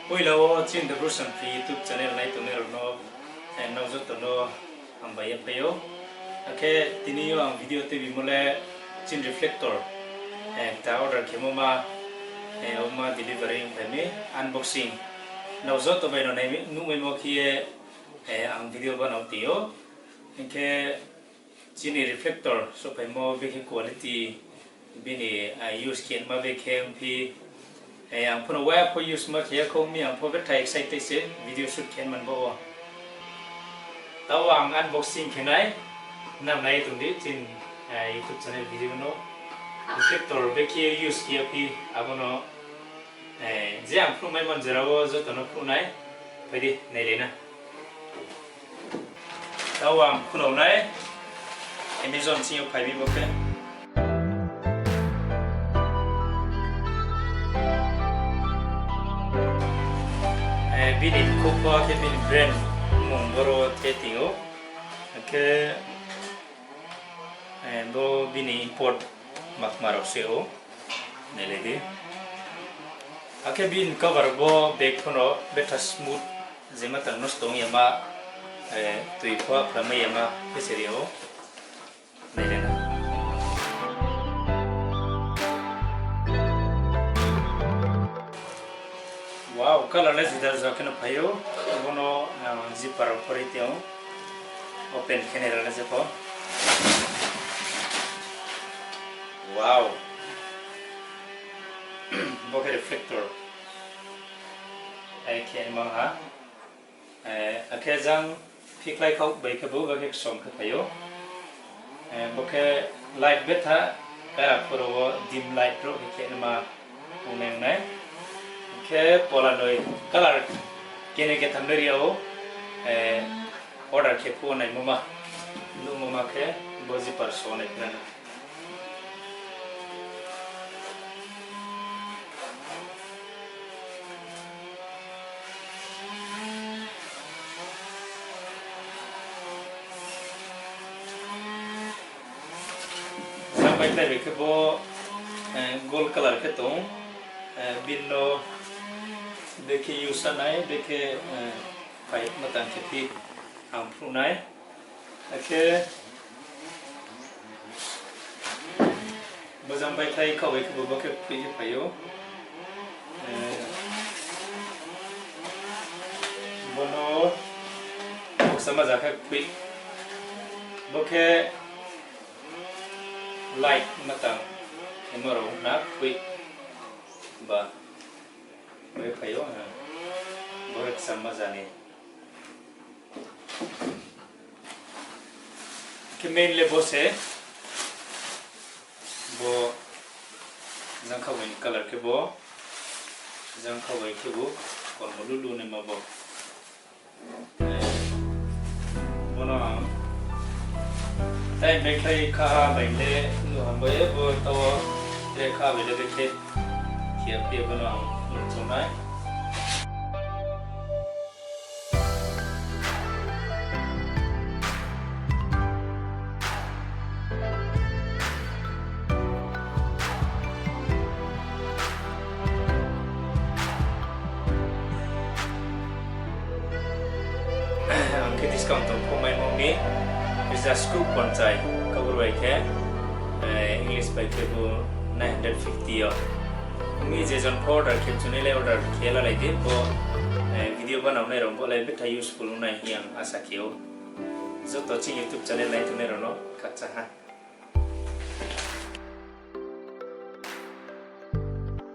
Poilo chin the Samphri YouTube channel nai to nero no and no Joto no ambai payo. Okay, tiniyo ang video te bimole chin reflector and ta order kemoma oma delivery pemi unboxing. No Joto by no name nu memo kie ang video ba no tiyo. Okay, chini reflector so pemo big quality bini use ken ma big MP. Ang puno web po use ma kaya ko mi ang po betha excited se video shoot ken man bo tawang unboxing kenai nam nai tundi chin YouTube channel video no reflector beki use kia pi abono je ang puno mai man jerawo Joto no punai pedi nei lena tawang puno nai Amazon sinyo pai bi bo pe bini kupa ke bini brand monggoro tetingo ke bo bini import makmaro seo neledi ake bin cover bo back phono betha smooth jemata nostong yama tuipa pama yama peserio nelena wow, color let's do that. Can payo, bono zipper operatio. Open camera let's go. Wow, boke reflector. I can maha. Akezang pick like out by kabu boke song payo. Boke light betha. Kaya puro dim light ro can ma uneng nai. Ke Polanoi color kene ke thamberio order ke po nai mama lu mama ke bozi person nai plan sampai tadi ke bo gold color ke tong binno Beke yusanai beke pipe matang kepi ampunai ake bazambai kai kawai ke boke piji payo bono sama jaka quick boke light matang emoro na quick ba boleh kayo boleh sama jani ke main lebo se bo jangkawai color ke bo jangkawai ke bo kon lulu ne mabo bono tai bekai kha baile lu hamboye bo to re kha baile beke kia pia bono Tonight. Cái discount của mấy món này is a scoop one chai cover way ke English by table 950 me जेजन order के चुने ले order खेला ले दे वो video बनाने रहो बोले बेटा useful नहीं हियांग आशा कियो जो तो ची YouTube channel नहीं तो नहीं रहो खच्चा हाँ